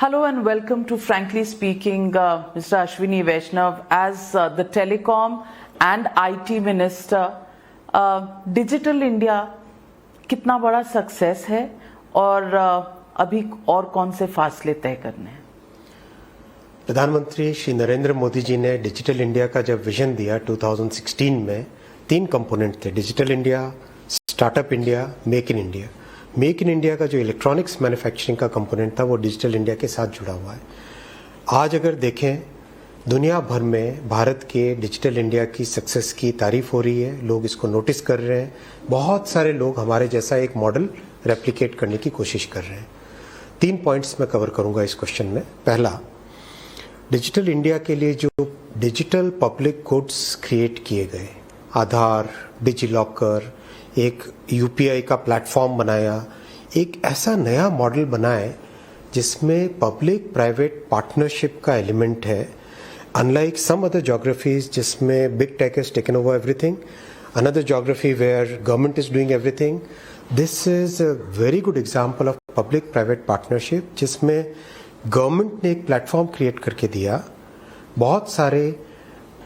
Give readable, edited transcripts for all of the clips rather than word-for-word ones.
Hello and welcome to Frankly Speaking, Mr. Ashwini Vaishnav. As the Telecom and IT Minister, Digital India कितना बड़ा success है और अभी और कौन से फासले तय करने हैं? प्रधानमंत्री श्री नरेंद्र मोदी जी ने डिजिटल इंडिया का जब विजन दिया 2016 में, 3 कंपोनेंट थे: digital India, startup India, make in India. Make in India का जो इलेक्ट्रॉनिक्स मैन्युफैक्चरिंग का कंपोनेंट था वो डिजिटल इंडिया के साथ जुड़ा हुआ है। आज अगर देखें, दुनिया भर में भारत के डिजिटल इंडिया की सक्सेस की तारीफ हो रही है, लोग इसको नोटिस कर रहे हैं। बहुत सारे लोग हमारे जैसा एक मॉडल रेप्लिकेट करने की कोशिश कर रहे हैं। 3 पॉइंट्स मैं कवर करूंगा इस क्वेश्चन में। पहला, डिजिटल इंडिया के लिए जो डिजिटल पब्लिक गुड्स क्रिएट किए गए, आधार, डिजिलॉकर, एक यूपीआई का प्लेटफॉर्म बनाया, एक ऐसा नया मॉडल बनाए जिसमें पब्लिक प्राइवेट पार्टनरशिप का एलिमेंट है। अनलाइक सम अदर ज्योग्राफीज जिसमें big tech has taken over everything, another geography where government is doing everything, this is a very good example of public private partnership जिसमें government ने एक platform create करके दिया, बहुत सारे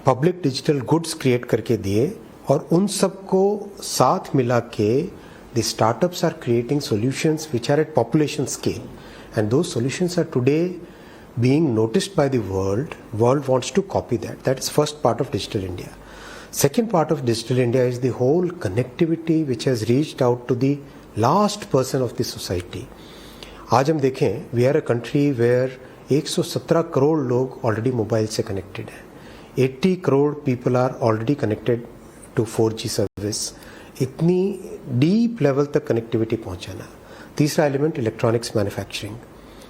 public digital goods create करके दिए और उन सबको साथ मिला के the startups are creating solutions which are at population scale and those solutions are today being noticed by the world wants to copy that. That is first part of Digital India. Second part of Digital India is the whole connectivity which has reached out to the last person of the society. आज हम देखें, we are a country where 117 crore लोग already mobile से connected हैं। 80 crore people are already connected to 4G service. इतनी deep level तक connectivity पहुंचाना। तीसरा एलिमेंट इलेक्ट्रॉनिक्स मैन्युफैक्चरिंग,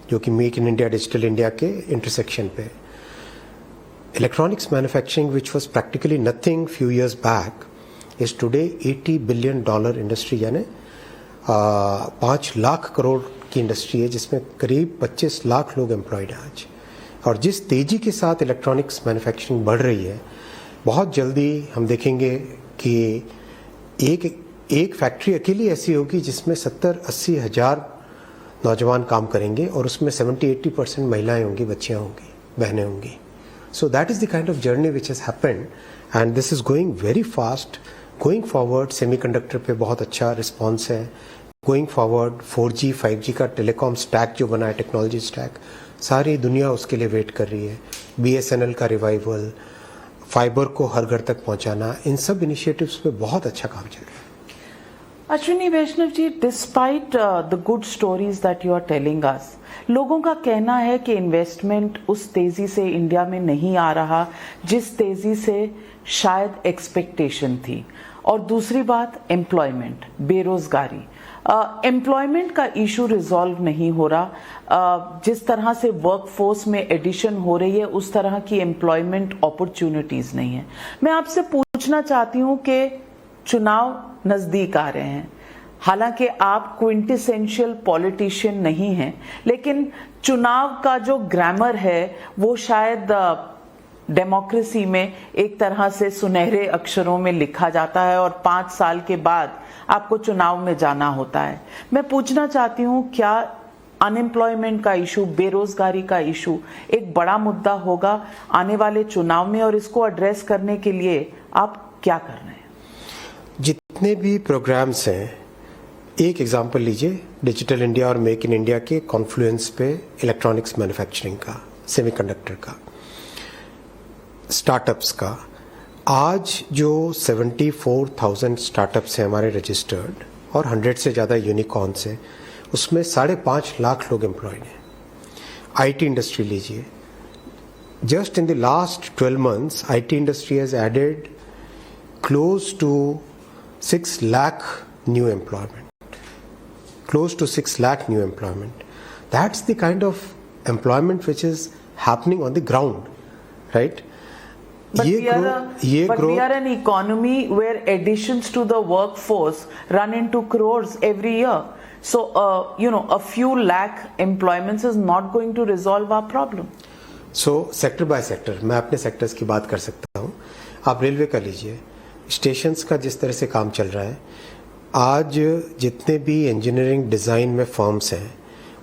जो कि make in India digital India के इंटरसेक्शन पे। Electronics manufacturing which was practically nothing few years back is today $80 billion industry, यानी 5 लाख करोड़ की इंडस्ट्री है जिसमें करीब 25 लाख लोग एम्प्लॉयड हैं आज। और जिस तेजी के साथ इलेक्ट्रॉनिक्स मैन्युफैक्चरिंग बढ़ रही है, बहुत जल्दी हम देखेंगे कि एक फैक्ट्री अकेली ऐसी होगी जिसमें 70-80 हज़ार नौजवान काम करेंगे और उसमें 70-80% महिलाएं होंगी, बच्चियां होंगी, बहनें होंगी। सो that is the kind of journey which has happened and this is going very fast. Going forward semiconductor पे बहुत अच्छा रिस्पॉन्स है। गोइंग फॉरवर्ड 4G 5G का टेलीकॉम स्टैक जो बना है, टेक्नोलॉजी स्टैक, सारी दुनिया उसके लिए वेट कर रही है। BSNL का रिवाइवल, फाइबर को हर घर तक पहुंचाना, इन सब इनिशिएटिव्स पे बहुत अच्छा काम चल रहा है। Ashwini Vaishnaw ji, despite the good stories that you are telling us, लोगों का कहना है कि इन्वेस्टमेंट उस तेजी से इंडिया में नहीं आ रहा जिस तेजी से शायद एक्सपेक्टेशन थी। और दूसरी बात, एम्प्लॉयमेंट, बेरोजगारी, एम्प्लॉयमेंट का इशू रिजॉल्व नहीं हो रहा। जिस तरह से वर्कफोर्स में एडिशन हो रही है उस तरह की एम्प्लॉयमेंट अपॉर्चुनिटीज नहीं है। मैं आपसे पूछना चाहती हूं कि चुनाव नजदीक आ रहे हैं, हालांकि आप क्विंटेसेंशियल पॉलिटिशियन नहीं हैं, लेकिन चुनाव का जो ग्रामर है वो शायद डेमोक्रेसी में एक तरह से सुनहरे अक्षरों में लिखा जाता है और 5 साल के बाद आपको चुनाव में जाना होता है। मैं पूछना चाहती हूं, क्या अनएम्प्लॉयमेंट का इशू, बेरोजगारी का इशू एक बड़ा मुद्दा होगा आने वाले चुनाव में, और इसको एड्रेस करने के लिए आप क्या कर रहे हैं? जितने भी प्रोग्राम्स हैं, एक एग्जांपल लीजिए डिजिटल इंडिया और मेक इन इंडिया के कॉन्फ्लुएंस पे इलेक्ट्रॉनिक्स मैन्युफैक्चरिंग का, सेमीकंडक्टर का, स्टार्टअप्स का। आज जो 74,000 स्टार्टअप्स हैं हमारे रजिस्टर्ड और 100 से ज़्यादा यूनिकॉर्न्स हैं, उसमें 5.5 लाख लोग एम्प्लॉयड हैं। IT इंडस्ट्री लीजिए, just in the last 12 months IT industry has added close to 6 lakh new employment. Close to 6 lakh new employment. That's the kind of employment which is happening on the ground, right? But we are an economy where additions to the workforce run into crores every year. So, a few lakh employments is not going to resolve our problem. So, sector by sector, मैं अपने sectors की बात कर सकता हूँ। आप railway का लीजिए, स्टेशंस का जिस तरह से काम चल रहा है, आज जितने भी इंजीनियरिंग डिज़ाइन में फर्म्स हैं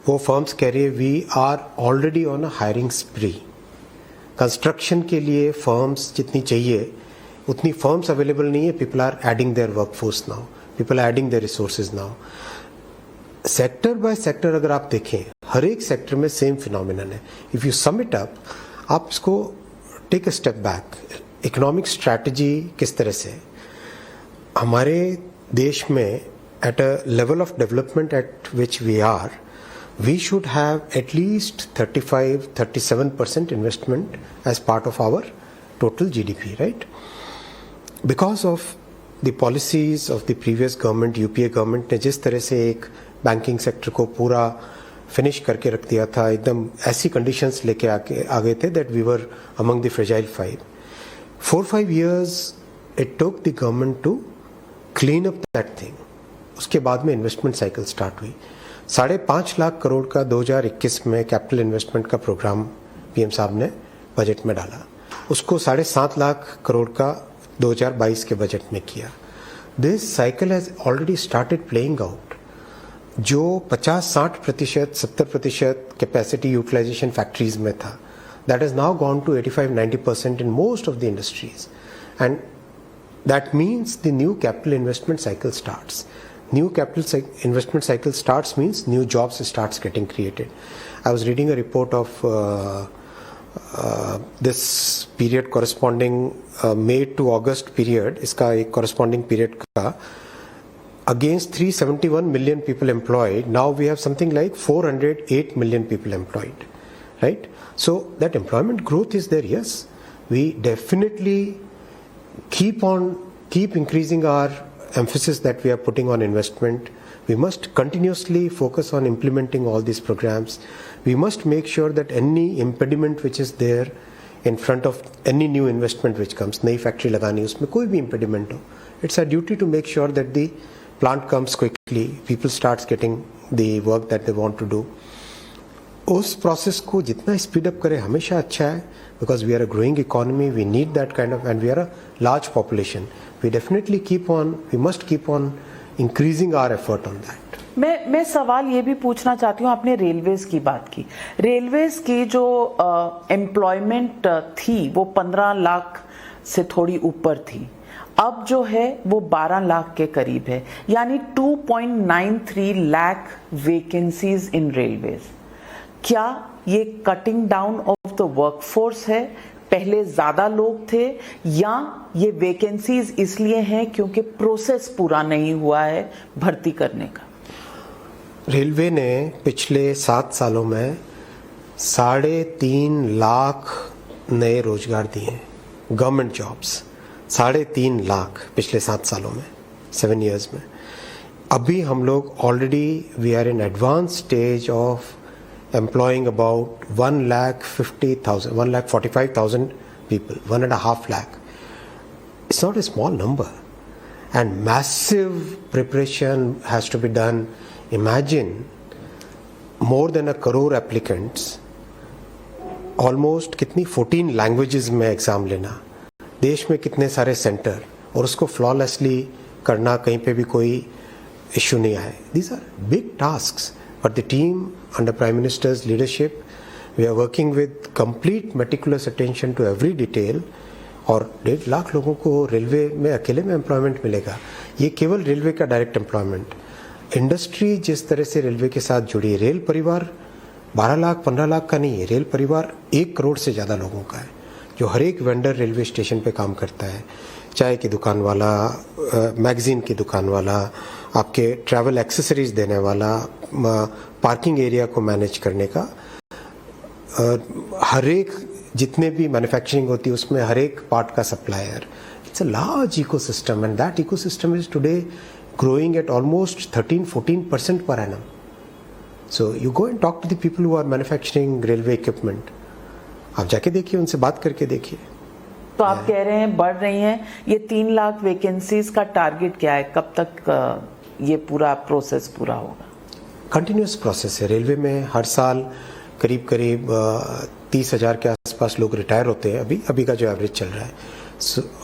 वो फर्म्स कह रही है we are already on a hiring spree. Construction के लिए फर्म्स जितनी चाहिए उतनी फर्म्स अवेलेबल नहीं है। People are adding their workforce now, people are adding their resources now. Sector by sector अगर आप देखें, हर एक सेक्टर में सेम फिनोमिनन है। If you sum it up, आप इसको take a step back, economic strategy किस तरह से हमारे देश में at a level of development at which we are, we should have at least 35-37% investment as part of our total GDP, right? Because of the policies of the previous government, UPA government ने जिस तरह से एक banking sector को पूरा finish करके रख दिया था, एकदम ऐसी कंडीशंस लेके आ गए थे that we were among the fragile five. 4-5 years it took the government to clean up that thing. उसके बाद में इन्वेस्टमेंट साइकिल स्टार्ट हुई। 5.5 लाख करोड़ का 2021 में कैपिटल इन्वेस्टमेंट का प्रोग्राम पीएम साहब ने बजट में डाला, उसको 7.5 लाख करोड़ का 2022 के बजट में किया। This cycle has already started playing out. जो 50-60%, 70% कैपेसिटी यूटिलाइजेशन फैक्ट्रीज में था, that is now gone to 85-90% in most of the industries, and that means the new capital investment cycle starts. New capital investment cycle starts means new jobs starts getting created. I was reading a report of this period corresponding May to August period, इसका एक corresponding period का, against 371 million people employed, now we have something like 408 million people employed, right? So that employment growth is there, yes. We definitely keep increasing our emphasis that we are putting on investment. We must continuously focus on implementing all these programs. We must make sure that any impediment which is there in front of any new investment which comes, नई factory लगानी, उसमें कोई भी impediment हो, it's our duty to make sure that the plant comes quickly, people starts getting the work that they want to do. उस process को जितना speed up करें हमेशा अच्छा है, because we are a growing economy, we need that kind of, and we are a large population. We must keep on increasing our effort on that. मैं सवाल ये भी पूछना चाहती हूँ, आपने रेलवेज की बात की। रेलवेज की जो एम्प्लॉयमेंट थी वो 15 लाख से थोड़ी ऊपर थी, अब जो है वो 12 लाख के करीब है, यानी 2.93 लाख वैकेंसीज इन रेलवेज। क्या ये cutting down of the workforce है, पहले ज्यादा लोग थे, या ये वैकेंसीज इसलिए हैं क्योंकि प्रोसेस पूरा नहीं हुआ है भर्ती करने का? रेलवे ने पिछले 7 सालों में 3.5 लाख नए रोजगार दिए, गवर्नमेंट जॉब्स 3.5 लाख पिछले 7 सालों में, 7 इयर्स में। अभी हम लोग already we are in advance stage of employing about 1,45,000 people, 1.5 lakh. It's not a small number, and massive preparation has to be done. Imagine more than 1 crore applicants, almost कितनी 14 languages में exam लेना, देश में कितने सारे centre, और उसको flawlessly करना, कहीं पे भी कोई इश्यू नहीं आए. These are big tasks. But the team under Prime Minister's leadership, we are working with complete meticulous attention to every detail. और 1.5 लाख लोगों को रेलवे में अकेले में एम्प्लॉयमेंट मिलेगा। ये केवल रेलवे का डायरेक्ट एम्प्लॉयमेंट। इंडस्ट्री जिस तरह से रेलवे के साथ जुड़ी है, रेल परिवार 12 लाख 15 लाख का नहीं है, रेल परिवार 1 करोड़ से ज़्यादा लोगों का है, जो हर एक वेंडर रेलवे स्टेशन पे काम करता है। चाय की दुकान वाला, मैगजीन की दुकान वाला, आपके ट्रैवल एक्सेसरीज देने वाला, पार्किंग एरिया को मैनेज करने का, हर एक जितने भी मैन्युफैक्चरिंग होती है उसमें हर एक पार्ट का supplier. It's a large ecosystem and that ecosystem is today growing at almost 13-14% per annum. So you go and talk to the people who are manufacturing railway equipment. आप जाके देखिए, उनसे बात करके देखिए. तो आप कह रहे हैं बढ़ रही हैं, ये 3 लाख वैकेंसीज का टारगेट क्या है, कब तक ये पूरा प्रोसेस पूरा होगा? कंटिन्यूस प्रोसेस है. रेलवे में हर साल करीब 30,000 के आसपास लोग रिटायर होते हैं. अभी का जो एवरेज चल रहा है,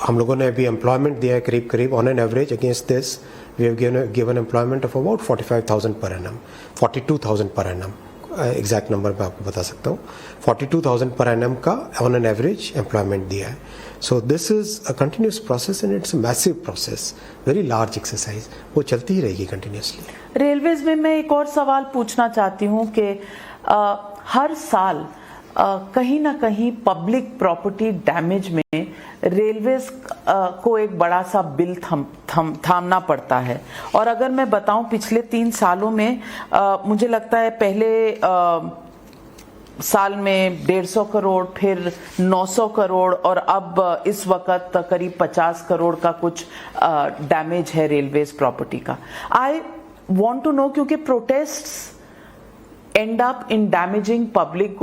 हम लोगों ने अभी एम्प्लॉयमेंट दिया है करीब on an average against this we have given employment of about 45,000 per annum, 42,000 per annum exact number मैं आपको बता सकता हूँ, 42,000 पर एनम का ऑन एन एवरेज एम्प्लॉयमेंट दिया है. So this is a continuous process and it's a massive process, very large exercise, वो चलती ही रहेगी कंटिन्यूसली. रेलवेज में मैं एक और सवाल पूछना चाहती हूँ कि हर साल कहीं ना कहीं पब्लिक प्रॉपर्टी डैमेज में रेलवेज को एक बड़ा सा बिल थामना पड़ता है. और अगर मैं बताऊं पिछले 3 सालों में मुझे लगता है पहले साल में 150 करोड़, फिर 900 करोड़ और अब इस वक्त करीब 50 करोड़ का कुछ डैमेज है रेलवेज प्रॉपर्टी का. आई वॉन्ट टू नो, क्योंकि protests end up in damaging public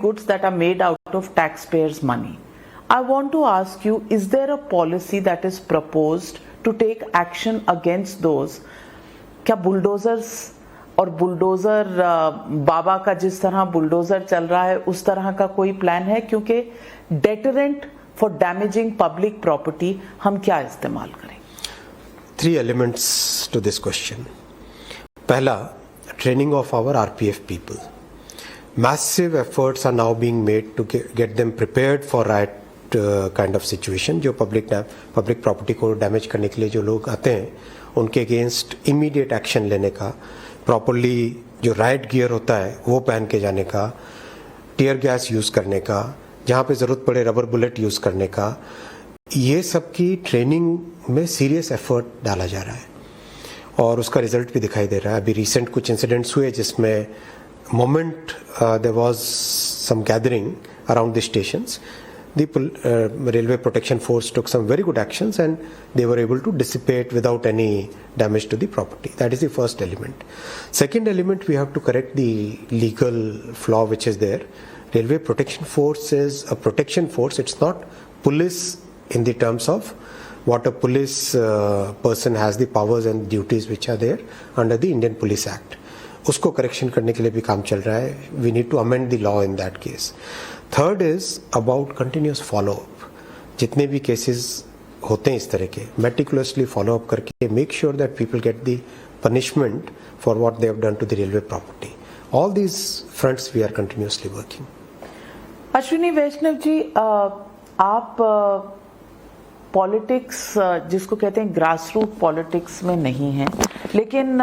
goods that are made out of taxpayers' money. I want to ask you, is there a policy that is proposed to take action against those? क्या bulldozers और bulldozer बाबा का जिस तरह bulldozer चल रहा है उस तरह का कोई प्लान है? क्योंकि deterrent for damaging public property हम क्या इस्तेमाल करें? 3 elements to this question. पहला, training of our RPF people. Massive efforts are now being made to get them prepared for riot kind of situation. जो public property को damage करने के लिए जो लोग आते हैं उनके against immediate action लेने का, properly जो riot gear होता है वो पहन के जाने का, tear gas use करने का, जहाँ पे ज़रूरत पड़े rubber bullet use करने का, ये सब की ट्रेनिंग में सीरियस एफर्ट डाला जा रहा है और उसका रिजल्ट भी दिखाई दे रहा है. अभी रिसेंट कुछ इंसिडेंट्स हुए जिसमें moment there was some gathering around the stations, the railway protection force took some very good actions and they were able to dissipate without any damage to the property. That is the first element. Second element, we have to correct the legal flaw which is there. Railway protection force is a protection force. It's not police in the terms of what a police person has the powers and duties which are there under the Indian Police Act. उसको correction करने के लिए भी काम चल रहा है. We need to amend the law in that case. Third is about continuous follow-up. जितने भी cases होते हैं इस तरह के, meticulously follow up करके make sure that people get the punishment for what they have done to the railway property. All these fronts we are continuously working. Ashwini Vaishnaw जी, आप politics जिसको कहते हैं ग्रास रूट पॉलिटिक्स में नहीं है, लेकिन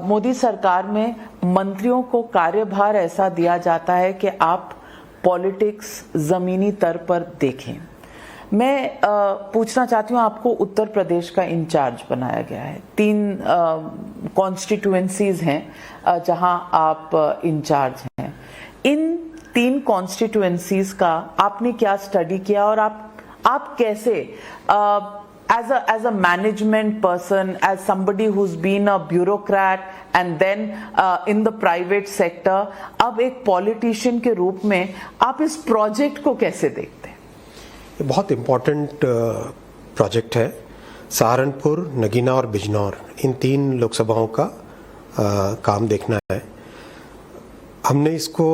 मोदी सरकार में मंत्रियों को कार्यभार ऐसा दिया जाता है कि आप पॉलिटिक्स जमीनी स्तर पर देखें. मैं पूछना चाहती हूँ, आपको उत्तर प्रदेश का इंचार्ज बनाया गया है. 3 कॉन्स्टिट्यूएंसीज हैं जहां आप इंचार्ज हैं. इन 3 कॉन्स्टिट्यूएंसीज का आपने क्या स्टडी किया और आप कैसे as a management person, as somebody who's been a bureaucrat and then in the private sector, अब एक politician के रूप में आप इस प्रोजेक्ट को कैसे देखते हैं? ये बहुत इम्पोर्टेंट प्रोजेक्ट है. सहारनपुर, नगीना और बिजनौर, इन 3 लोकसभाओं का काम देखना है. हमने इसको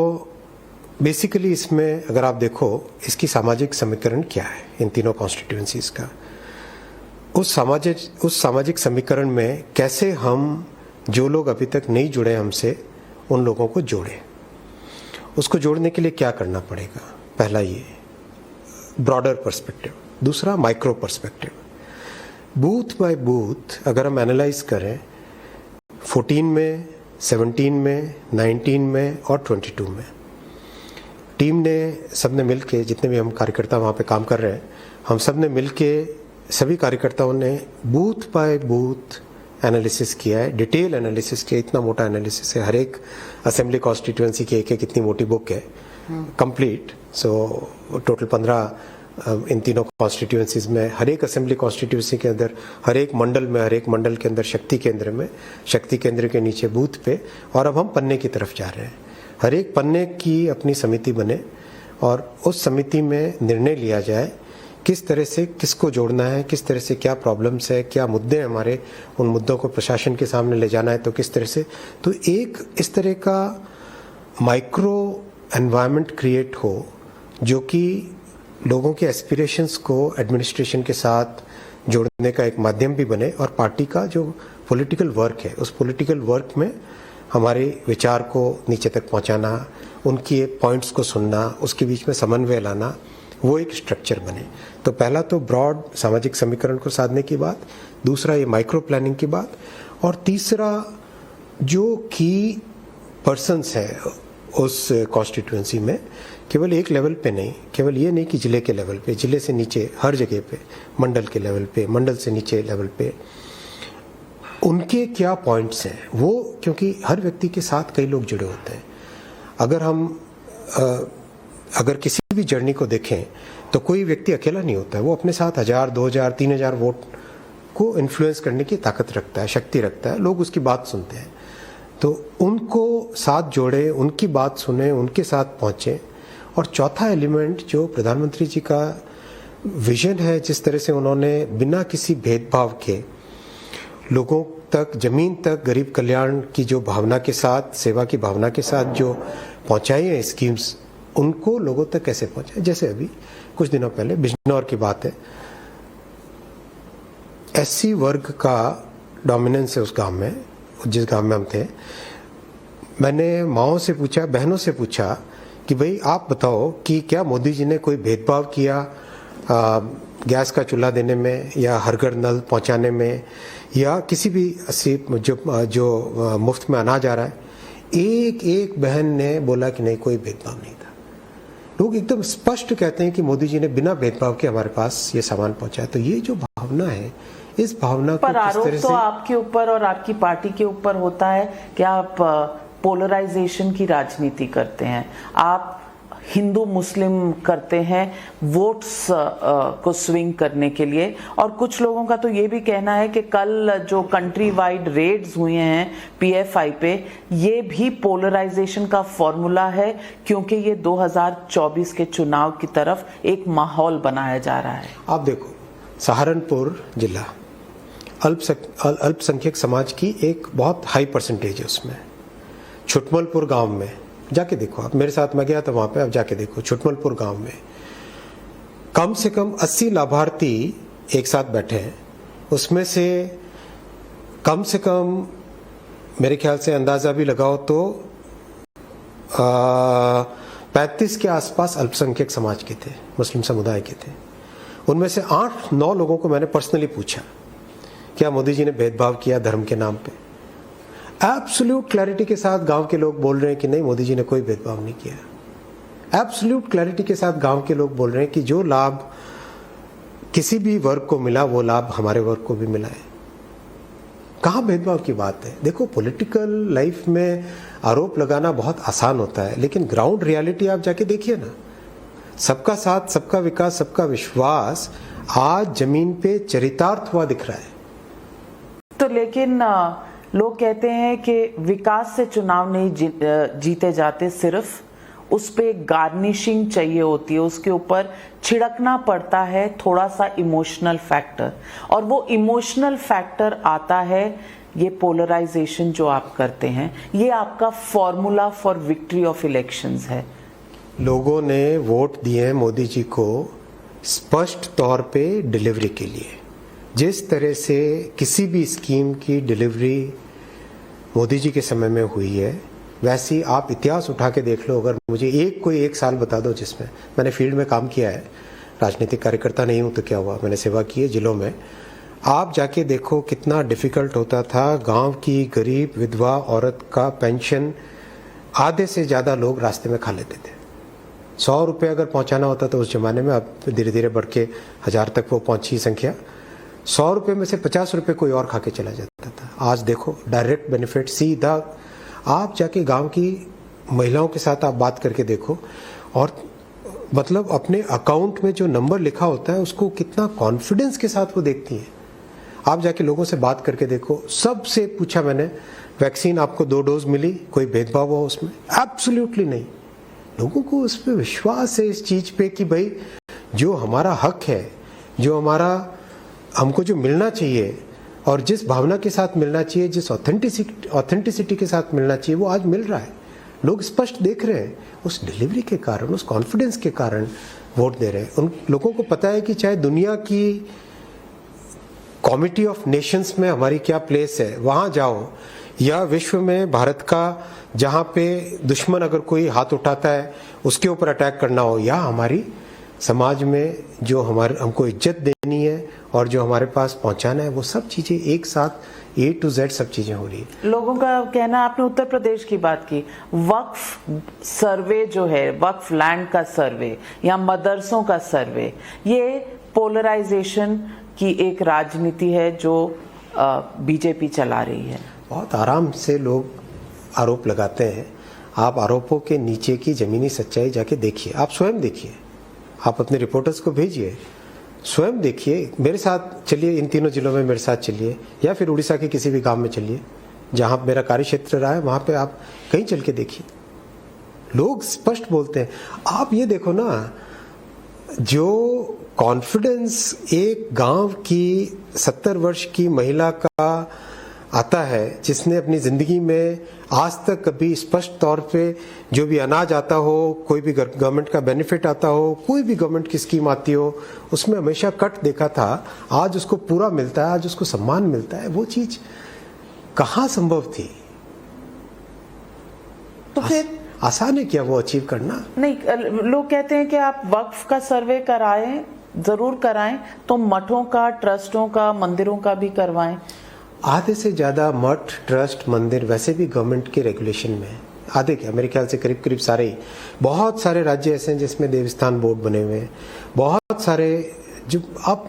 बेसिकली, इसमें अगर आप देखो इसकी सामाजिक समीकरण क्या है इन तीनों कॉन्स्टिट्यूएंसीज का, उस सामाजिक समीकरण में कैसे हम जो लोग अभी तक नहीं जुड़े हमसे उन लोगों को जोड़ें. उसको जोड़ने के लिए क्या करना पड़ेगा? पहला ये ब्रॉडर पर्सपेक्टिव, दूसरा micro perspective. Booth by booth अगर हम एनालाइज करें 14 में, 17 में, 19 में और 22 में, टीम ने सबने मिल के, जितने भी हम कार्यकर्ता वहाँ पे काम कर रहे हैं, हम सब ने मिल के, सभी कार्यकर्ताओं ने बूथ बाय बूथ एनालिसिस किया है, डिटेल एनालिसिस किया. इतना मोटा एनालिसिस है, हर एक असेंबली कॉन्स्टिट्यूएंसी की एक इतनी मोटी बुक है कंप्लीट. सो टोटल 15 इन तीनों कॉन्स्टिट्यूएंसीज में, हर एक असेंबली कॉन्स्टिट्यूएंसी के अंदर, हर एक मंडल में, हर एक मंडल के अंदर शक्ति केंद्र में, शक्ति केंद्र के नीचे बूथ पे, और अब हम पन्ने की तरफ जा रहे हैं. हर एक पन्ने की अपनी समिति बने और उस समिति में निर्णय लिया जाए किस तरह से किसको जोड़ना है, किस तरह से क्या प्रॉब्लम्स है, क्या मुद्दे हैं हमारे, उन मुद्दों को प्रशासन के सामने ले जाना है तो किस तरह से. तो एक इस तरह का माइक्रो एनवायरनमेंट क्रिएट हो जो कि लोगों के एस्पिरेशंस को एडमिनिस्ट्रेशन के साथ जोड़ने का एक माध्यम भी बने, और पार्टी का जो पॉलिटिकल वर्क है उस पॉलिटिकल वर्क में हमारे विचार को नीचे तक पहुंचाना, उनके पॉइंट्स को सुनना, उसके बीच में समन्वय लाना, वो एक स्ट्रक्चर बने। तो पहला तो ब्रॉड सामाजिक समीकरण को साधने की बात, दूसरा ये माइक्रो प्लानिंग की बात, और तीसरा जो की पर्सन्स है उस कॉन्स्टिट्यूएंसी में, केवल एक लेवल पे नहीं, केवल ये नहीं कि जिले के लेवल पे, जिले से नीचे हर जगह पे, मंडल के लेवल पे, मंडल से नीचे लेवल पे उनके क्या पॉइंट्स हैं वो, क्योंकि हर व्यक्ति के साथ कई लोग जुड़े होते हैं। अगर किसी भी जर्नी को देखें तो कोई व्यक्ति अकेला नहीं होता है, वो अपने साथ 1000, 2000, 3000 वोट को इन्फ्लुएंस करने की ताकत रखता है, शक्ति रखता है। लोग उसकी बात सुनते हैं, तो उनको साथ जोड़े, उनकी बात सुने, उनके साथ पहुंचे। और चौथा एलिमेंट जो प्रधानमंत्री जी का विजन है, जिस तरह से उन्होंने बिना किसी भेदभाव के लोगों तक, जमीन तक गरीब कल्याण की जो भावना के साथ, सेवा की भावना के साथ जो पहुंचाई है स्कीम्स, उनको लोगों तक कैसे पहुंचाए। जैसे अभी कुछ दिनों पहले बिजनौर की बात है, एससी वर्ग का डोमिनेंस है उस गांव में, जिस गांव में हम थे। मैंने माओं से पूछा, बहनों से पूछा कि भाई आप बताओ कि क्या मोदी जी ने कोई भेदभाव किया गैस का चूल्हा देने में, या हर घर नल पहुंचाने में, या किसी भी जो मुफ्त में अनाज आ रहा है। एक एक बहन ने बोला कि नहीं, कोई भेदभाव नहीं था। लोग एकदम स्पष्ट कहते हैं कि मोदी जी ने बिना भेदभाव के हमारे पास ये सामान पहुंचाया। तो ये जो भावना है, इस भावना को पर किस आरोप तरह तो से आपके ऊपर और आपकी पार्टी के ऊपर होता है कि आप पोलराइजेशन की राजनीति करते हैं, आप हिंदू मुस्लिम करते हैं वोट्स को स्विंग करने के लिए। और कुछ लोगों का तो ये भी कहना है कि कल जो कंट्री वाइड रेड्स हुए हैं पीएफआई पे, ये भी पोलराइजेशन का फॉर्मूला है, क्योंकि ये 2024 के चुनाव की तरफ एक माहौल बनाया जा रहा है। आप देखो, सहारनपुर जिला अल्पसंख्यक समाज की एक बहुत हाई परसेंटेज है उसमें। छुटमलपुर गांव में जाके देखो आप, मेरे साथ मैं गया था वहां पे, आप जाके देखो छुटमलपुर गांव में कम से कम 80 लाभार्थी एक साथ बैठे हैं। उसमें से कम मेरे ख्याल से अंदाजा भी लगाओ तो 35 के आसपास अल्पसंख्यक समाज के थे, मुस्लिम समुदाय के थे। उनमें से 8-9 लोगों को मैंने पर्सनली पूछा, क्या मोदी जी ने भेदभाव किया धर्म के नाम पे? एब्सोल्यूट क्लैरिटी के साथ गांव के लोग बोल रहे हैं कि नहीं, मोदी जी ने कोई भेदभाव नहीं किया। एब्सोल्यूट क्लैरिटी के साथ गांव के लोग बोल रहे हैं कि जो लाभ किसी भी वर्ग को मिला, वो लाभ हमारे वर्ग को भी मिला है। कहां भेदभाव की बात है? देखो, पॉलिटिकल लाइफ में आरोप लगाना बहुत आसान होता है, लेकिन ग्राउंड रियलिटी आप जाके देखिए ना। सबका साथ, सबका विकास, सबका विश्वास आज जमीन पे चरितार्थ हुआ दिख रहा है। तो लेकिन लोग कहते हैं कि विकास से चुनाव नहीं जीते जाते, सिर्फ उस पे गार्निशिंग चाहिए होती है, उसके ऊपर छिड़कना पड़ता है थोड़ा सा इमोशनल फैक्टर, और वो इमोशनल फैक्टर आता है ये पोलराइजेशन जो आप करते हैं। ये आपका formula for victory of elections है। लोगों ने वोट दिए मोदी जी को स्पष्ट तौर पे डिलीवरी के लिए। जिस तरह से किसी भी स्कीम की डिलीवरी मोदी जी के समय में हुई है, वैसी आप इतिहास उठा के देख लो। अगर मुझे कोई एक साल बता दो जिसमें मैंने फील्ड में काम किया है, राजनीतिक कार्यकर्ता नहीं हूं तो क्या हुआ, मैंने सेवा की है जिलों में। आप जाके देखो कितना डिफिकल्ट होता था। गांव की गरीब विधवा औरत का पेंशन आधे से ज्यादा लोग रास्ते में खा लेते थे। 100 रुपये अगर पहुंचाना होता तो उस जमाने में, अब धीरे धीरे बढ़ के 1000 तक वो पहुंची संख्या। 100 रुपये में से 50 रुपये कोई और खा के चला जाता था। आज देखो डायरेक्ट बेनिफिट सीधा। आप जाके गांव की महिलाओं के साथ आप बात करके देखो, और मतलब अपने अकाउंट में जो नंबर लिखा होता है उसको कितना कॉन्फिडेंस के साथ वो देखती हैं। आप जाके लोगों से बात करके देखो। सबसे पूछा मैंने, वैक्सीन आपको 2 डोज मिली, कोई भेदभाव हुआ उसमें? एब्सोल्युटली नहीं। लोगों को उस पर विश्वास है, इस चीज पे कि भाई जो हमारा हक है, जो हमको जो मिलना चाहिए और जिस भावना के साथ मिलना चाहिए, जिस ऑथेंटिसिटी के साथ मिलना चाहिए, वो आज मिल रहा है। लोग स्पष्ट देख रहे हैं। उस डिलीवरी के कारण, उस कॉन्फिडेंस के कारण वोट दे रहे हैं। उन लोगों को पता है कि चाहे दुनिया की कॉमिटी ऑफ नेशंस में हमारी क्या प्लेस है, वहां जाओ, या विश्व में भारत का जहां पे दुश्मन अगर कोई हाथ उठाता है उसके ऊपर अटैक करना हो, या हमारी समाज में जो हमको इज्जत देनी है और जो हमारे पास पहुंचाना है, वो सब चीजें एक साथ A to Z सब चीजें हो रही है। लोगों का कहना, आपने उत्तर प्रदेश की बात की, वक्फ सर्वे जो है, वक्फ लैंड का सर्वे या मदरसों का सर्वे, ये पोलराइजेशन की एक राजनीति है जो बीजेपी चला रही है। बहुत आराम से लोग आरोप लगाते हैं। आप आरोपों के नीचे की जमीनी सच्चाई जाके देखिए, आप स्वयं देखिए, आप अपने रिपोर्टर्स को भेजिए, स्वयं देखिए, मेरे साथ चलिए, इन तीनों जिलों में मेरे साथ चलिए, या फिर उड़ीसा के किसी भी गांव में चलिए जहां मेरा कार्य क्षेत्र रहा है, वहां पे आप कहीं चल के देखिए, लोग स्पष्ट बोलते हैं। आप ये देखो ना, जो कॉन्फिडेंस एक गांव की 70 वर्ष की महिला का आता है, जिसने अपनी जिंदगी में आज तक कभी स्पष्ट तौर पे जो भी अनाज आता हो, कोई भी गवर्नमेंट का बेनिफिट आता हो, कोई भी गवर्नमेंट की स्कीम आती हो, उसमें हमेशा कट देखा था, आज उसको पूरा मिलता है, आज उसको सम्मान मिलता है। वो चीज कहाँ संभव थी? तो फिर आसान है क्या वो अचीव करना? नहीं, लोग कहते हैं कि आप वक्फ का सर्वे कराएं, जरूर कराएं, तो मठों का, ट्रस्टों का, मंदिरों का भी करवाएं। आधे से ज्यादा मठ, ट्रस्ट, मंदिर वैसे भी गवर्नमेंट के रेगुलेशन में है। आधे क्या, मेरे ख्याल से करीब करीब सारे ही। बहुत सारे राज्य ऐसे हैं जिसमें देवस्थान बोर्ड बने हुए हैं। बहुत सारे, जो आप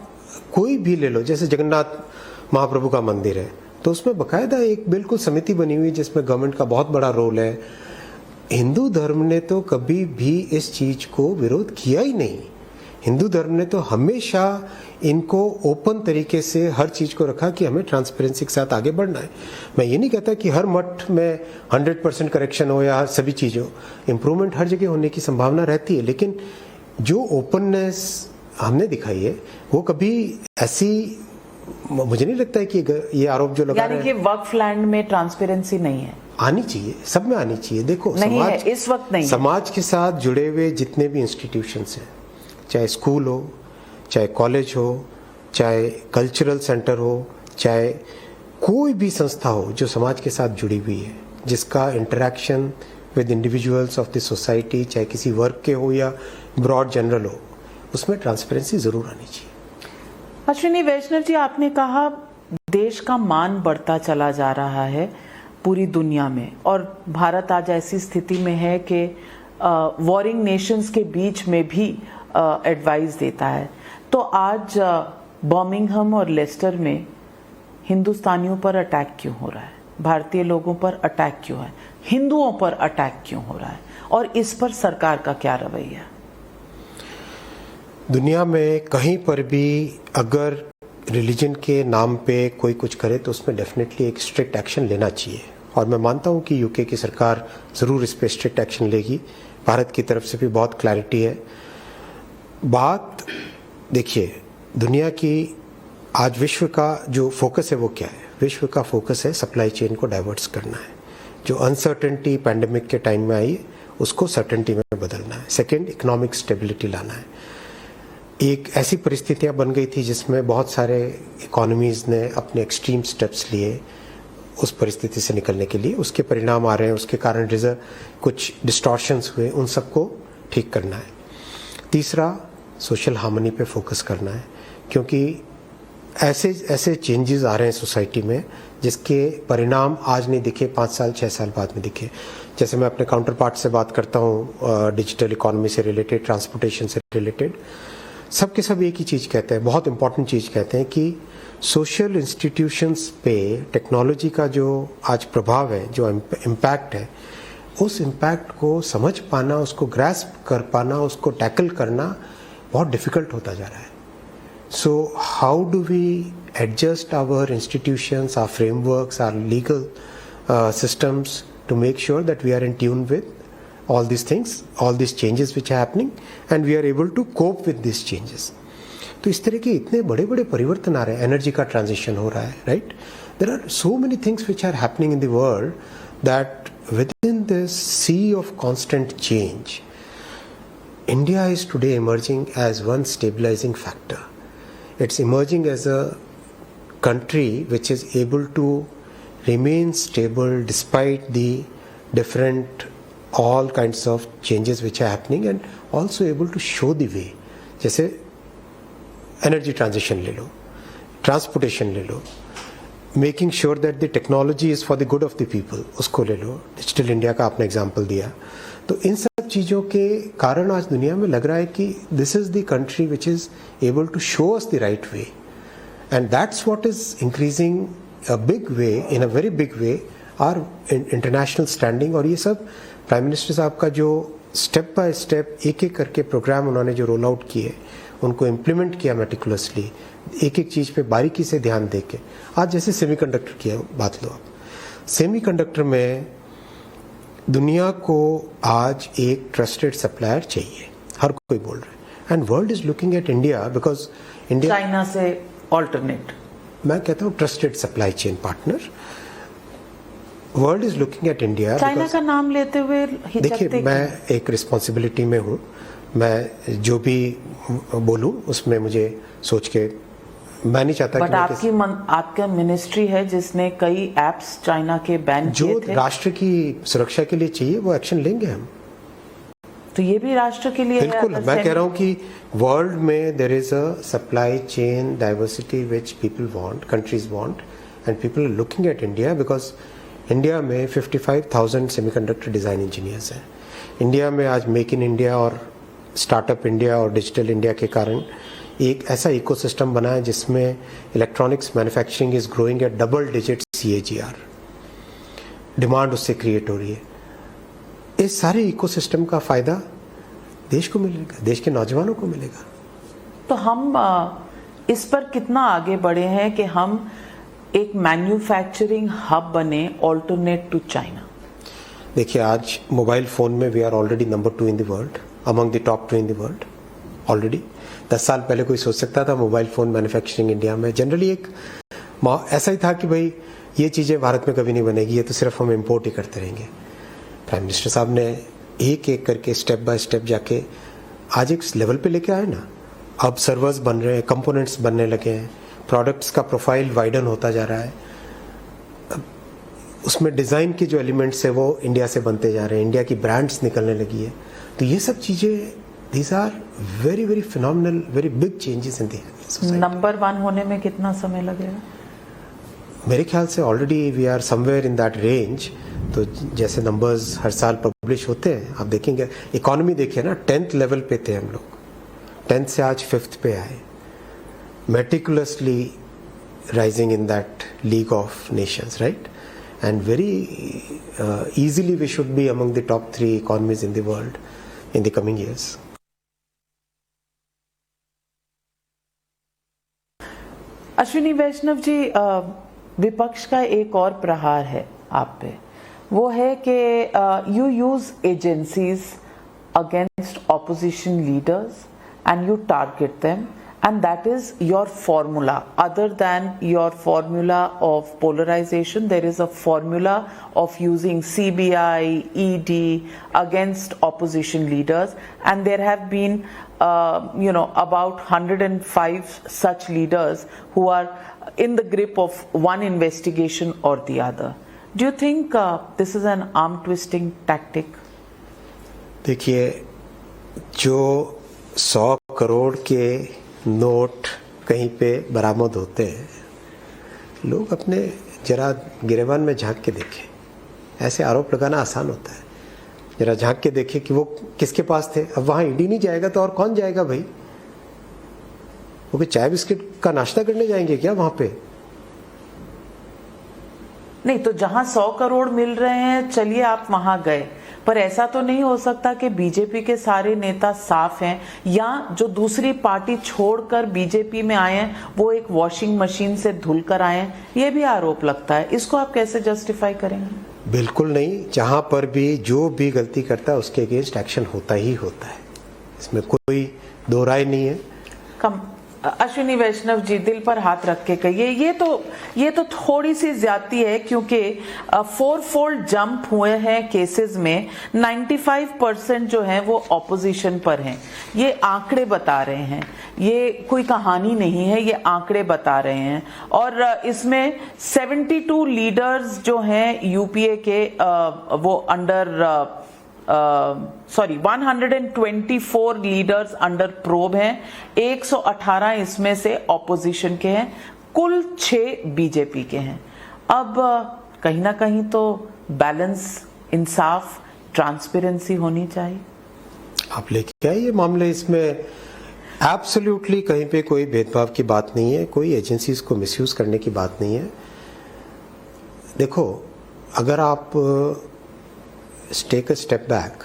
कोई भी ले लो, जैसे जगन्नाथ महाप्रभु का मंदिर है, तो उसमें बकायदा एक बिल्कुल समिति बनी हुई है जिसमें गवर्नमेंट का बहुत बड़ा रोल है। हिंदू धर्म ने तो कभी भी इस चीज को विरोध किया ही नहीं। हिंदू धर्म ने तो हमेशा इनको ओपन तरीके से हर चीज को रखा कि हमें ट्रांसपेरेंसी के साथ आगे बढ़ना है। मैं ये नहीं कहता कि हर मठ में 100% करेक्शन हो या सभी चीजों, इंप्रूवमेंट हर जगह होने की संभावना रहती है, लेकिन जो ओपननेस हमने दिखाई है वो कभी ऐसी, मुझे नहीं लगता है कि ये आरोप जो लगा रहे हैं, यानी कि वक्फ लैंड में ट्रांसपेरेंसी नहीं है। आनी चाहिए, सब में आनी चाहिए। देखो, नहीं समाज है, इस वक्त नहीं। समाज के साथ जुड़े हुए जितने भी इंस्टीट्यूशंस हैं, चाहे स्कूल हो, चाहे कॉलेज हो, चाहे कल्चरल सेंटर हो, चाहे कोई भी संस्था हो जो समाज के साथ जुड़ी हुई है, जिसका interaction with individuals of the society, चाहे किसी वर्ग के हो या ब्रॉड जनरल हो, उसमें ट्रांसपेरेंसी जरूर आनी चाहिए। अश्विनी वैष्णव जी, आपने कहा देश का मान बढ़ता चला जा रहा है पूरी दुनिया में, और भारत आज ऐसी स्थिति में है कि वॉरिंग नेशंस के बीच में भी एडवाइस देता है। तो आज बर्मिंघम और लेस्टर में हिंदुस्तानियों पर अटैक क्यों हो रहा है? भारतीय लोगों पर अटैक क्यों है? हिंदुओं पर अटैक क्यों हो रहा है? और इस पर सरकार का क्या रवैया? दुनिया में कहीं पर भी अगर रिलीजन के नाम पे कोई कुछ करे तो उसमें डेफिनेटली एक स्ट्रिक्ट एक्शन लेना चाहिए, और मैं मानता हूं कि यूके की सरकार जरूर इस पे स्ट्रिक्ट एक्शन लेगी। भारत की तरफ से भी बहुत क्लैरिटी है। बात देखिए, दुनिया की आज विश्व का जो फोकस है वो क्या है? विश्व का फोकस है सप्लाई चेन को डाइवर्ट्स करना है। जो अनसर्टेनिटी पैंडेमिक के टाइम में आई उसको सर्टेनिटी में बदलना है। सेकंड, इकोनॉमिक स्टेबिलिटी लाना है। एक ऐसी परिस्थितियां बन गई थी जिसमें बहुत सारे इकोनॉमीज ने अपने एक्सट्रीम स्टेप्स लिए उस परिस्थिति से निकलने के लिए। उसके परिणाम आ रहे हैं, उसके कारण रिजर्व कुछ डिस्टॉर्शंस हुए, उन सबको ठीक करना है। तीसरा, सोशल हार्मनी पे फोकस करना है, क्योंकि ऐसे चेंजेस आ रहे हैं सोसाइटी में जिसके परिणाम आज नहीं दिखे, 5 साल 6 साल बाद में दिखे। जैसे मैं अपने काउंटर पार्ट से बात करता हूँ, डिजिटल इकोनॉमी से रिलेटेड, ट्रांसपोर्टेशन से रिलेटेड, सब के सब एक ही चीज़ कहते हैं, बहुत इंपॉर्टेंट चीज़ कहते हैं कि सोशल इंस्टीट्यूशंस पे टेक्नोलॉजी का जो आज प्रभाव है, जो इम्पैक्ट है, उस इम्पैक्ट को समझ पाना, उसको ग्रैस्प कर पाना, उसको टैकल करना बहुत डिफिकल्ट होता जा रहा है। So how do we adjust our institutions, our frameworks, our legal systems to make sure that we are in tune with all these things, all these changes which are happening, and we are able to cope with these changes? तो इस तरह के इतने बड़े बड़े परिवर्तन आ रहे हैं, एनर्जी का ट्रांजिशन हो रहा है, right? There are so many things which are happening in the world that within this sea of constant change, India is today emerging as one stabilizing factor. It's emerging as a country which is able to remain stable despite the different all kinds of changes which are happening, and also able to show the way. जैसे energy transition ले लो, transportation ले लो, making sure that the technology is for the good of the people, उसको ले लो, digital India का आपने example दिया. तो इन सब चीज़ों के कारण आज दुनिया में लग रहा है कि this is the country which is able to show us the right way, and that's what is increasing a big way, in a very big way, our international standing. और ये सब प्राइम मिनिस्टर साहब का जो step by step एक एक करके programme उन्होंने जो रोल आउट किए, उनको इम्प्लीमेंट किया मेटिकुलसली, एक एक चीज़ पे बारीकी से ध्यान दे के. आज जैसे सेमीकंडक्टर की बात लो आप, सेमीकंडक्टर में दुनिया को आज एक ट्रस्टेड सप्लायर चाहिए, हर कोई बोल रहा है, and world is looking at India because India China से ऑल्टरनेट, मैं कहता हूँ trusted supply chain partner. World is looking at India. China का नाम लेते हुए देखिए, मैं एक रिस्पॉन्सिबिलिटी में हूँ, मैं जो भी बोलूँ उसमें मुझे सोच के, मैं नहीं चाहता कि आपका मिनिस्ट्री है जिसने कई एप्स चाइना के बैन किए थे. जो राष्ट्र की सुरक्षा के लिए चाहिए वो एक्शन लेंगे हम. तो ये भी राष्ट्र के लिए बिल्कुल. मैं कह रहा हूँ कि वर्ल्ड में there is a supply chain diversity which people want, countries want, and people are looking at India because India में 55,000 सेमीकंडक्टर डिज़ाइन इंजीनियर्स हैं. इंडिया में आज मेक इन इंडिया और स्टार्टअप इंडिया और डिजिटल इंडिया के कारण एक ऐसा इकोसिस्टम बना है जिसमें electronics manufacturing is growing at double digit CAGR. Demand उससे क्रिएट हो रही है. इस सारे इकोसिस्टम का फायदा देश को मिलेगा, देश के नौजवानों को मिलेगा. तो हम इस पर कितना आगे बढ़े हैं कि हम एक मैन्युफैक्चरिंग हब बने ऑल्टरनेट टू चाइना? देखिए, आज मोबाइल फ़ोन में we are already number 2 in the world, among the top 2 in the world already. 10 साल पहले कोई सोच सकता था मोबाइल फ़ोन मैन्युफैक्चरिंग इंडिया में? जनरली एक ऐसा ही था कि भाई ये चीज़ें भारत में कभी नहीं बनेगी, ये तो सिर्फ हम इम्पोर्ट ही करते रहेंगे. प्राइम मिनिस्टर साहब ने एक एक करके स्टेप बाय स्टेप जाके आज एक लेवल पे लेके आए ना. अब सर्वर्स बन रहे हैं, कंपोनेंट्स बनने लगे हैं, प्रोडक्ट्स का प्रोफाइल वाइडन होता जा रहा है, उसमें डिज़ाइन के जो एलिमेंट्स है वो इंडिया से बनते जा रहे हैं, इंडिया की ब्रांड्स निकलने लगी है. तो ये सब चीज़ें, these are very very phenomenal, very big changes in the society. Number 1 होने में कितना समय लगेगा? मेरे ख्याल से already we are somewhere in that range. तो जैसे नंबर्स हर साल पब्लिश होते हैं, आप देखेंगे इकोनॉमी देखिए ना, 10th लेवल पे थे हम लोग, 10th से आज 5th पे आए, meticulously rising in that league of Nations, right? And very easily we should be among the top 3 economies in the world in the coming years. Ashwini Vaishnaw ji, विपक्ष का एक और प्रहार है आप पे, वो है कि you use agencies against opposition leaders and you target them, and that is your formula. Other than your formula of polarization, there is a formula of using CBI, ED against opposition leaders, and there have been about 105 such leaders who are in the grip of one investigation or the other. Do you think this is an arm twisting tactic? देखिए, जो 100 करोड़ के note कहीं पे बरामद होते हैं, लोग अपने जरा गिरेबान में झांक के देखें. ऐसे आरोप लगाना आसान होता है. जरा झांक के देखें कि वो किसके पास थे. अब वहाँ ईडी नहीं जाएगा तो और कौन जाएगा भाई? वो भी चाय बिस्किट का नाश्ता करने जाएंगे क्या वहाँ पे? नहीं, तो जहां 100 करोड़ मिल रहे हैं, चलिए आप वहां गए, पर ऐसा तो नहीं हो सकता कि बीजेपी के सारे नेता साफ हैं, या जो दूसरी पार्टी छोड़कर बीजेपी में आए हैं वो एक वॉशिंग मशीन से धुल कर आए हैं. ये भी आरोप लगता है. इसको आप कैसे जस्टिफाई करेंगे? बिल्कुल नहीं. जहां पर भी जो भी गलती करता है उसके अगेंस्ट एक्शन होता ही होता है. इसमें कोई दो राय नहीं है. अश्विनी वैष्णव जी, दिल पर हाथ रख के कहिए, ये तो थोड़ी सी ज्यादती है, क्योंकि 4-fold जंप हुए हैं केसेस में। 95% जो है वो ऑपोजिशन पर हैं। ये आंकड़े बता रहे हैं, ये कोई कहानी नहीं है, ये आंकड़े बता रहे हैं। और इसमें 72 लीडर्स जो हैं यूपीए के, वो अंडर 124 लीडर्स अंडर प्रोब हैं, 118 इसमें से ऑपोजिशन के हैं, कुल 6 बीजेपी के हैं। अब कहीं ना कहीं तो बैलेंस, इंसाफ, ट्रांसपेरेंसी होनी चाहिए। आप लेके आइए मामले, इसमें एब्सोल्युटली कहीं पे कोई भेदभाव की बात नहीं है, कोई एजेंसीज को मिसयूज करने की बात नहीं है। देखो, अगर आप टेक अ स्टेप बैक,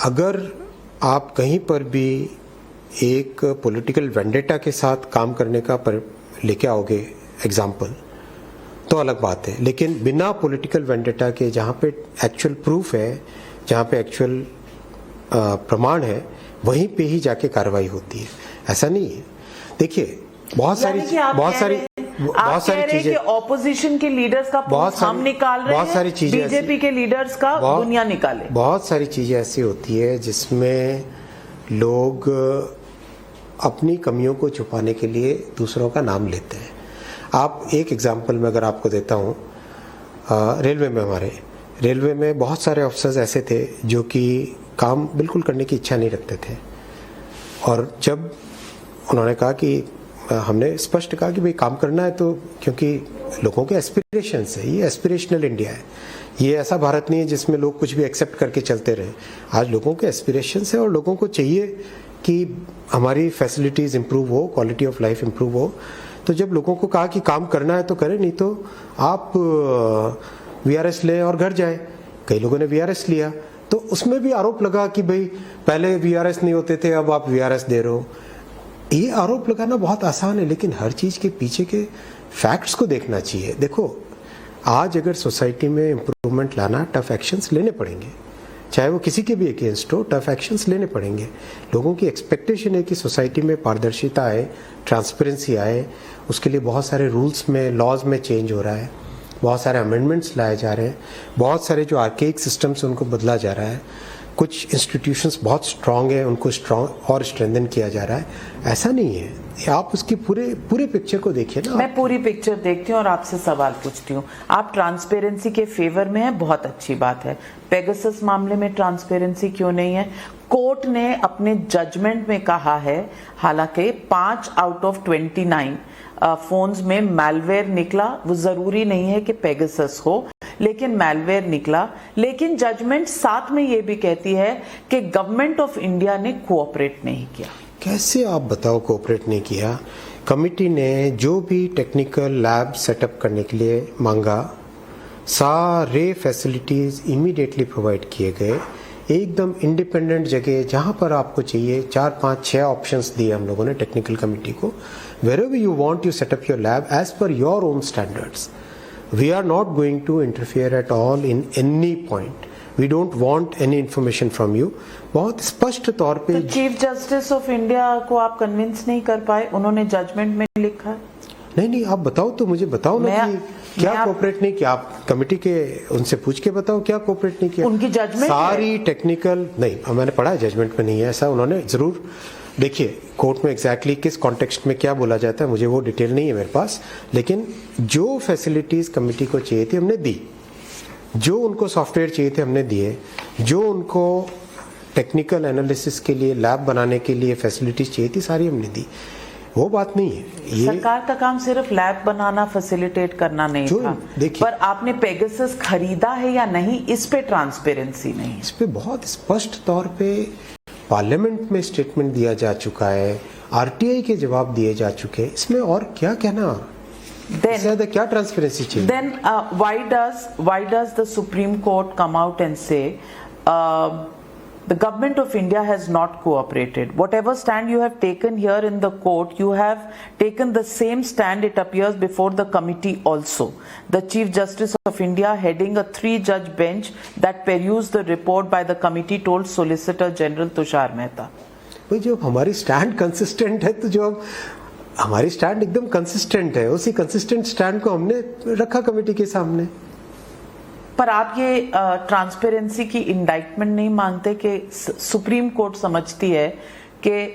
अगर आप कहीं पर भी एक पॉलिटिकल वेंडेटा के साथ काम करने का लेके आओगे एग्जाम्पल, तो अलग बात है। लेकिन बिना पॉलिटिकल वेंडेटा के, जहाँ पे एक्चुअल प्रूफ है, जहाँ पे एक्चुअल प्रमाण है, वहीं पे ही जाके कार्रवाई होती है। ऐसा नहीं है। देखिए, बहुत सारी चीजें, ऑपोजिशन के लीडर्स का हम निकाल रहे हैं, बहुत सारी चीजें, बीजेपी के लीडर्स का दुनिया निकाले। बहुत सारी चीजें ऐसी होती है जिसमें लोग अपनी कमियों को छुपाने के लिए दूसरों का नाम लेते हैं। आप एक एग्जांपल में अगर आपको देता हूँ, रेलवे में, हमारे रेलवे में बहुत सारे अफसर्स ऐसे थे जो कि काम बिल्कुल करने की इच्छा नहीं रखते थे, और जब उन्होंने कहा कि हमने स्पष्ट कहा कि भाई काम करना है, तो क्योंकि लोगों के एस्पिरेशंस है, ये एस्पिरेशनल इंडिया है, ये ऐसा भारत नहीं है जिसमें लोग कुछ भी एक्सेप्ट करके चलते रहे। आज लोगों के एस्पिरेशंस है और लोगों को चाहिए कि हमारी फैसिलिटीज इंप्रूव हो, क्वालिटी ऑफ लाइफ इंप्रूव हो। तो जब लोगों को कहा कि काम करना है तो करें, नहीं तो आप वीआरएस लें और घर जाएं। कई लोगों ने वीआरएस लिया, तो उसमें भी आरोप लगा कि भाई पहले वीआरएस नहीं होते थे, अब आप वीआरएस दे रहे हो। ये आरोप लगाना बहुत आसान है, लेकिन हर चीज के पीछे के फैक्ट्स को देखना चाहिए। देखो, आज अगर सोसाइटी में इंप्रूवमेंट लाना, टफ एक्शंस लेने पड़ेंगे, चाहे वो किसी के भी अगेंस्ट हो, टफ एक्शंस लेने पड़ेंगे। लोगों की एक्सपेक्टेशन है कि सोसाइटी में पारदर्शिता आए, ट्रांसपेरेंसी आए, उसके लिए बहुत सारे रूल्स में, लॉज में चेंज हो रहा है, बहुत सारे अमेंडमेंट्स लाए जा रहे हैं, बहुत सारे जो आर्केइक सिस्टम्स उनको बदला जा रहा है, कुछ इंस्टीट्यूशंस बहुत स्ट्रांग है, उनको स्ट्रांग और स्ट्रेंथन किया जा रहा है। ऐसा नहीं है, आप उसकी पूरे पिक्चर को देखिए ना। मैं पूरी पिक्चर देखती हूँ और आपसे सवाल पूछती हूँ। आप ट्रांसपेरेंसी के फेवर में हैं, बहुत अच्छी बात है। पेगासस मामले में ट्रांसपेरेंसी क्यों नहीं है? कोर्ट ने अपने जजमेंट में कहा है, हालांकि 5 out of 29 फोन्स में मैलवेयर निकला, वो जरूरी नहीं है कि पेगासस हो, लेकिन मैलवेयर निकला। लेकिन जजमेंट साथ में ये भी कहती है कि गवर्नमेंट ऑफ इंडिया ने कोऑपरेट नहीं किया। कैसे आप बताओ कोऑपरेट नहीं किया? कमिटी ने जो भी टेक्निकल लैब सेटअप करने के लिए मांगा, सारे फैसिलिटीज इमीडिएटली प्रोवाइड किए गए, एकदम इंडिपेंडेंट जगह जहां पर आपको चाहिए। 4, 5, 6 ऑप्शंस दिए हम लोगों ने टेक्निकल कमिटी को। Wherever you want, you set up your lab as per your own standards. We are not going to interfere at all in any point. We don't want any information from you. बहुत स्पष्ट तौर पे तो chief justice of India को आप convince नहीं कर पाए? उन्होंने जजमेंट में लिखा है। नहीं, आप बताओ तो, मुझे बताओ ना कि क्या कोऑपरेट नहीं किया। आप कमिटी के उनसे पूछ के बताओ क्या कोऑपरेट नहीं किया। उनकी जजमेंट सारी टेक्निकल नहीं, मैंने पढ़ा है, जजमेंट में नहीं है ऐसा। उन्होंने जरूर, देखिए कोर्ट में एग्जैक्टली किस कॉन्टेक्स्ट में क्या बोला जाता है मुझे वो डिटेल नहीं है मेरे पास, लेकिन जो फैसिलिटीज कमिटी को चाहिए थी हमने दी, जो उनको सॉफ्टवेयर चाहिए थे हमने दिए, जो उनको टेक्निकल एनालिसिस के लिए लैब बनाने के लिए फैसिलिटीज चाहिए थी सारी हमने दी। वो बात नहीं है। ये सरकार का काम सिर्फ लैब बनाना, फैसिलिटेट करना नहीं था, पर आपने पेगासस खरीदा है या नहीं, इस पे ट्रांसपेरेंसी नहीं। इस पे बहुत स्पष्ट तौर पे पार्लियामेंट में स्टेटमेंट दिया जा चुका है, आरटीआई के जवाब दिए जा चुके हैं, इसमें और क्या कहना? ज्यादा क्या ट्रांसपेरेंसी चाहिए? Then why does the Supreme Court come out and say the government of India has not cooperated? Whatever stand you have taken here in the court, you have taken the same stand, it appears, before the committee also. The Chief Justice of India, heading a 3-judge bench that perused the report by the committee, told Solicitor General Tushar Mehta. भाई जो हमारी stand consistent है, तो जो हमारी stand एकदम consistent है, उसी कंसिस्टेंट स्टैंड को हमने रखा कमेटी के सामने। पर आप ये ट्रांसपेरेंसी की इंडाइटमेंट नहीं मांगते कि सुप्रीम कोर्ट समझती है कि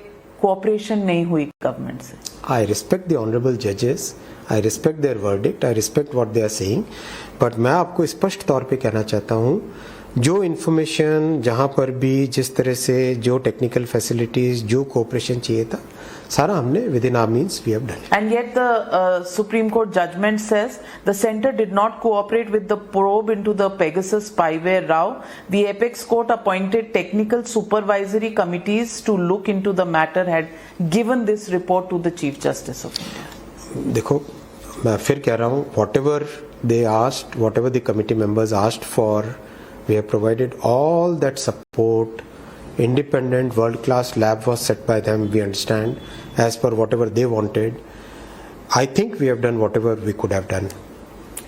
कोऑपरेशन नहीं हुई गवर्नमेंट से? आई रिस्पेक्ट द ऑनरेबल जजेस, I respect their verdict, I respect what they are saying, but मैं आपको स्पष्ट तौर पे कहना चाहता हूँ, जो इन्फॉर्मेशन जहाँ पर भी जिस तरह से जो टेक्निकल फैसिलिटीज जो कोऑपरेशन चाहिए था, सारा हमने within our means we have done. And yet the Supreme Court judgment says the center did not cooperate with the probe into the Pegasus spyware row. The apex court appointed technical supervisory committees to look into the matter, had given this report to the Chief Justice of India. देखो, मैं फिर कह रहा हूँ, whatever they asked, whatever the committee members asked for, we have provided all that support. Independent world-class lab was set by them, we understand, as per whatever they wanted. I think we have done whatever we could have done.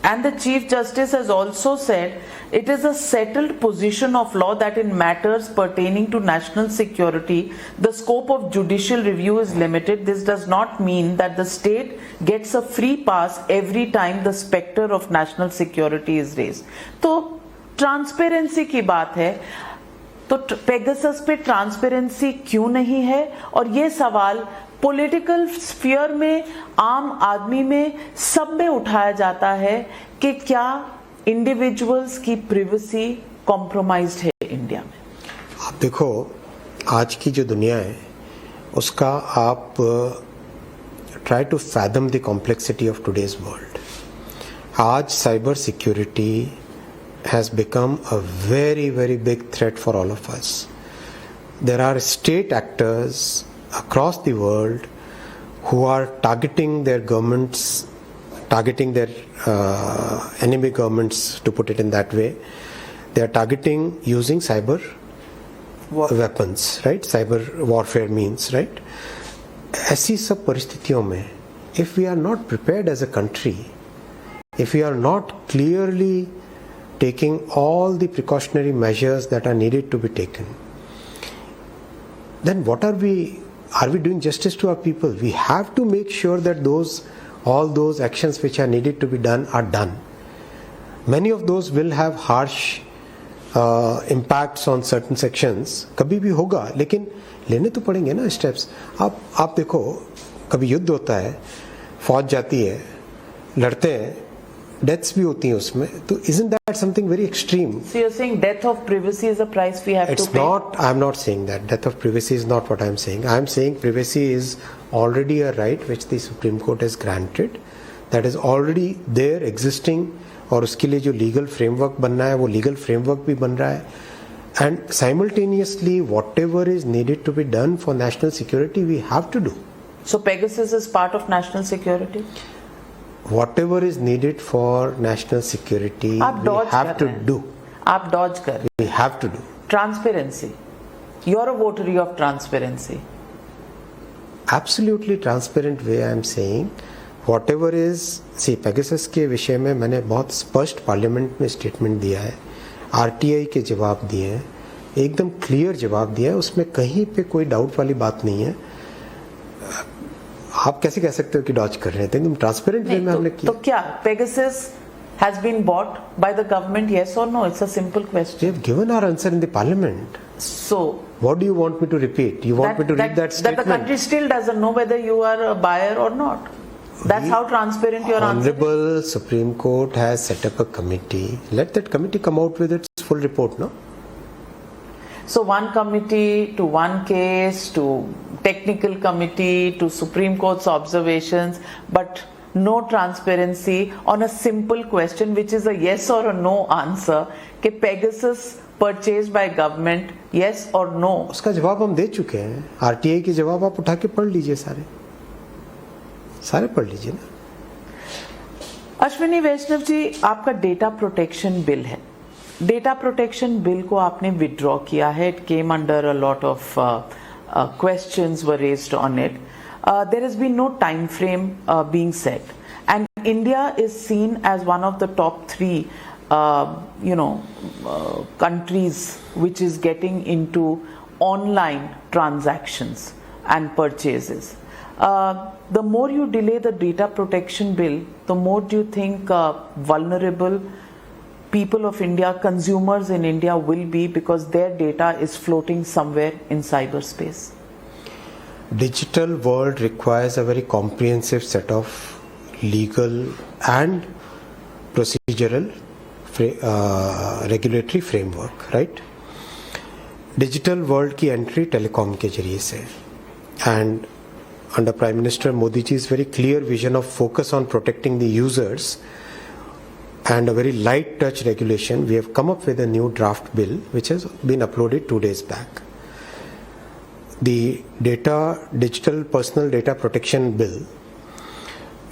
And the Chief Justice has also said it is a settled position of law that in matters pertaining to national security, the scope of judicial review is limited. This does not mean that the state gets a free pass every time the specter of national security is raised. तो transparency की बात है, तो Pegasus पे transparency क्यों नहीं है? और ये सवाल पॉलिटिकल स्फीयर में, आम आदमी में, सब में उठाया जाता है कि क्या इंडिविजुअल्स की प्राइवेसी कॉम्प्रोमाइज्ड है इंडिया में? आप देखो, आज की जो दुनिया है उसका आप try to fathom the complexity of today's world. आज cyber security has become a very, very big threat for all of us. There are state actors across the world who are targeting their governments, targeting their enemy governments, to put it in that way. They are targeting using cyber weapons, right? Cyber warfare means, right? ऐसी सब परिस्थितियों में, if we are not prepared as a country, if we are not clearly taking all the precautionary measures that are needed to be taken, then what are we doing justice to our people? We have to make sure that all those actions which are needed to be done are done. Many of those will have harsh impacts on certain sections, कभी भी होगा, लेकिन लेने तो पड़ेंगे ना steps. आप देखो, कभी युद्ध होता है, फौज जाती है, लड़ते हैं, डेथ्स भी होती हैं उसमें, तो isn't that something very extreme? So you're saying death of privacy is a price we have It's to pay? not, I'm not saying that. Death of privacy is not what I'm saying. I'm saying privacy is already a right which the Supreme Court has granted, that is already there existing, और उसके लिए जो legal framework बनना है वो legal framework भी बन रहा है, and simultaneously whatever is needed to be done for national security we have to do. So Pegasus is part of national security? Whatever is needed for national security आप we dodge have कर to रहे हैं। do. आप Dodge कर रहे We have to do. हैं। Transparency. You're a votary of transparency. Absolutely transparent way I am saying. Whatever is, see, Pegasus के विषय में मैंने बहुत स्पष्ट पार्लियामेंट में स्टेटमेंट दिया है, आरटीआई के जवाब दिए हैं, एकदम क्लियर जवाब दिया है, उसमें कहीं पे कोई डाउट वाली बात नहीं है। आप कैसे कह सकते हो कि डॉज कर रहे हैं? एकदम ट्रांसपेरेंट वे में हमने किया। तो क्या Pegasus has been bought by the government, yes or no? It's a simple question. We have given our answer in the parliament. So What do you want me to repeat? You want me to read that statement? That the country still doesn't know whether you are a buyer or not. That's how transparent your answer is. Honorable Supreme Court has set up a committee. Let that committee come out with its full report, no? So one committee to one case to technical committee to Supreme Court's observations, but no transparency on a simple question which is a yes or a no answer कि Pegasus purchased by government, yes or no? उसका जवाब हम दे चुके हैं। RTI के जवाब आप उठा के पढ़ लीजिए, सारे पढ़ लीजिए ना। अश्विनी वैष्णव जी, आपका डेटा प्रोटेक्शन बिल है, डेटा प्रोटेक्शन बिल को आपने विड्रॉ किया है. It came under a lot of questions were raised on it. There has been no time frame being set, and India is seen as one of the top 3 countries which is getting into online transactions and purchases. The more you delay the data protection bill, the more do you think vulnerable people of India, consumers in India will be, because their data is floating somewhere in cyberspace? Digital world requires a very comprehensive set of legal and procedural regulatory framework, right? Digital world की entry telecom के जरिए से, and under Prime Minister Modi ji's very clear vision of focus on protecting the users and a very light touch regulation, we have come up with a new draft bill which has been uploaded 2 days back. The digital personal data protection bill,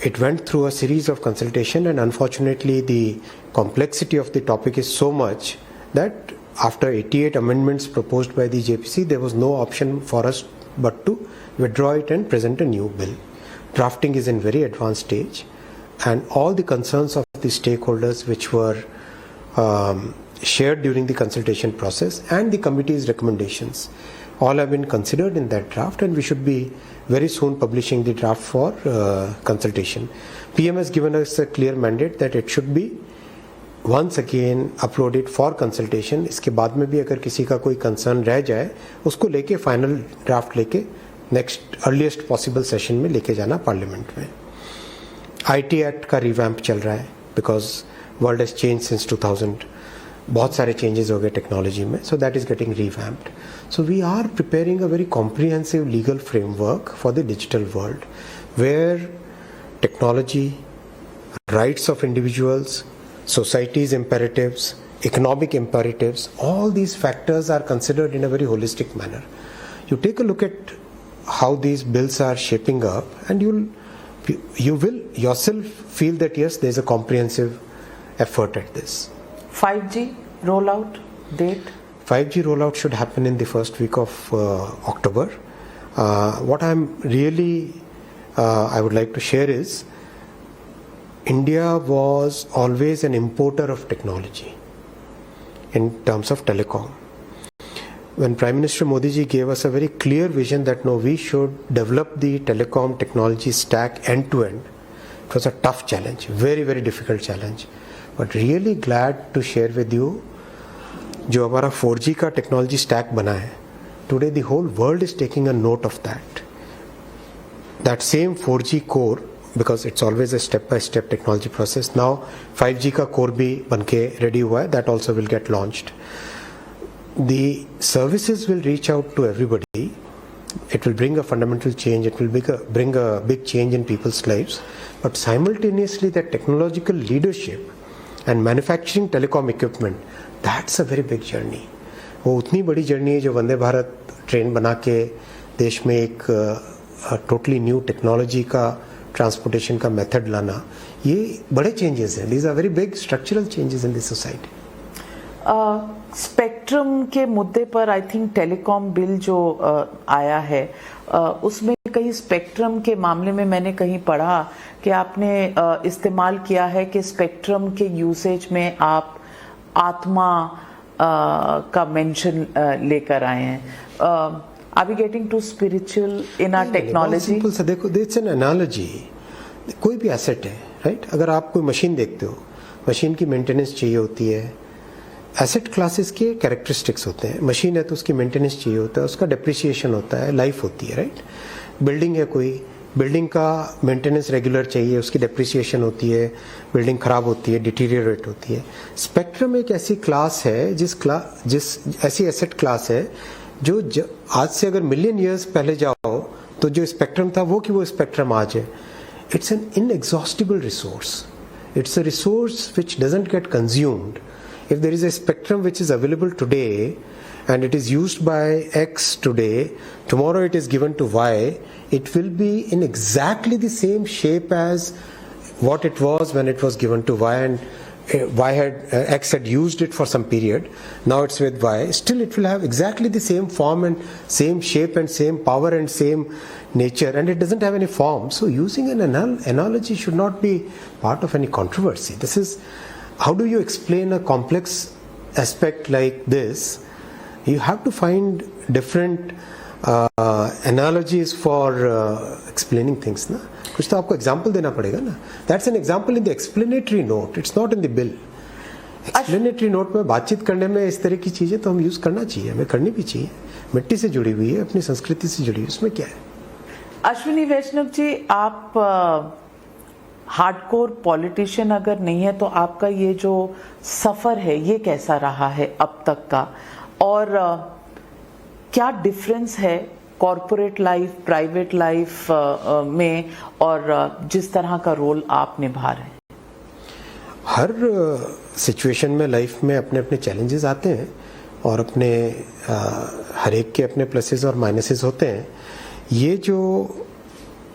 it went through a series of consultation, and unfortunately the complexity of the topic is so much that after 88 amendments proposed by the JPC, there was no option for us but to withdraw it and present a new bill. Drafting is in very advanced stage, and all the concerns of the stakeholders which were shared during the consultation process and the committee's recommendations all have been considered in that draft, and we should be very soon publishing the draft for consultation. PM has given us a clear mandate that it should be once again uploaded for consultation. इसके बाद में भी अगर किसी का कोई concern रह जाए, उसको लेके फाइनल ड्राफ्ट लेके नेक्स्ट अर्लीस्ट पॉसिबल सेशन में लेके जाना पार्लियामेंट में. IT एक्ट का रिवैम्प चल रहा है, because world has change since 2000. बहुत सारे चेंजेस हो गए टेक्नोलॉजी में, so that is getting revamped. So we are preparing a very comprehensive legal framework for the digital world, where technology, rights of individuals, society's imperatives, economic imperatives, all these factors are considered in a very holistic manner. You take a look at how these bills are shaping up, and you will yourself feel that yes, there is a comprehensive effort at this. 5G rollout date? 5G rollout should happen in the first week of October. What I'm really I would like to share is, India was always an importer of technology in terms of telecom. When Prime Minister Modi ji gave us a very clear vision that no, we should develop the telecom technology stack end to end, it was a tough challenge, very very difficult challenge, but really glad to share with you जो हमारा 4G का technology stack बना है, today the whole world is taking a note of that. That same 4G core, because it's always a step-by-step technology process. Now 5G का core भी बनके ready हुआ है, that also will get launched. The services will reach out to everybody. It will bring a fundamental change. It will bring a big change in people's lives. But simultaneously, that technological leadership and manufacturing telecom equipment, that's a very big journey. वो उतनी बड़ी journey है जो Vande Bharat train बना के देश में एक totally new technology का ट्रांसपोर्टेशन का मेथड लाना, ये बड़े चेंजेस हैं. These are very big structural changes in this society. Spectrum के मुद्दे पर आई थिंक टेलीकॉम बिल जो आया है, उसमें कहीं स्पेक्ट्रम के मामले में मैंने कहीं पढ़ा कि आपने इस्तेमाल किया है कि स्पेक्ट्रम के यूसेज में आप आत्मा का मेंशन लेकर आए हैं. Are we getting too spiritual in our technology? Simple सा देखो, it's an analogy. कोई भी एसेट है, राइट? अगर आप कोई मशीन देखते हो, मशीन की मेंटेनेंस चाहिए होती है. एसेट क्लासेस के कैरेक्टरिस्टिक्स होते हैं. मशीन है तो उसकी मेंटेनेंस चाहिए होता है, उसका डेप्रिसिएशन होता है, लाइफ होती है, राइट? बिल्डिंग है कोई, बिल्डिंग का मेंटेनेंस रेगुलर चाहिए, उसकी डेप्रिसिएशन होती है, बिल्डिंग खराब होती है, डिटीरियरेट होती है. स्पेक्ट्रम एक ऐसी क्लास है जिस ऐसी एसेट क्लास है जो आज से अगर मिलियन ईयर्स पहले जाओ तो जो स्पेक्ट्रम था वो कि वो स्पेक्ट्रम आज है. It's an inexhaustible resource. It's a resource which doesn't get consumed. If there is a spectrum which is available today and it is used by X today, tomorrow it is given to Y, it will be in exactly the same shape as what it was when it was given to Y, and X had used it for some period. Now it's with Y. Still it will have exactly the same form and same shape and same power and same nature, and it doesn't have any form. So using an analogy should not be part of any controversy. This is, how do you explain a complex aspect like this? You have to find different analogies for explaining things ना. कुछ तो आपको example देना पड़ेगा ना. That's an example in the explanatory note. It's not in the bill. Explanatory note में बातचीत करने में इस तरह की चीजें तो हम यूज करना चाहिए, हमें करनी भी चाहिए. मिट्टी से जुड़ी हुई है, अपनी संस्कृति से जुड़ी हुई, उसमें क्या है. अश्विनी वैष्णव जी, आप हार्डकोर पॉलिटिशियन अगर नहीं है तो आपका ये जो सफर है ये कैसा रहा है अब तक का, और क्या डिफरेंस है कॉरपोरेट लाइफ, प्राइवेट लाइफ में, और जिस तरह का रोल आप निभा रहे हैं? हर सिचुएशन में लाइफ में अपने अपने चैलेंजेस आते हैं और अपने हर एक के अपने प्लसेस और माइनसेस होते हैं. ये जो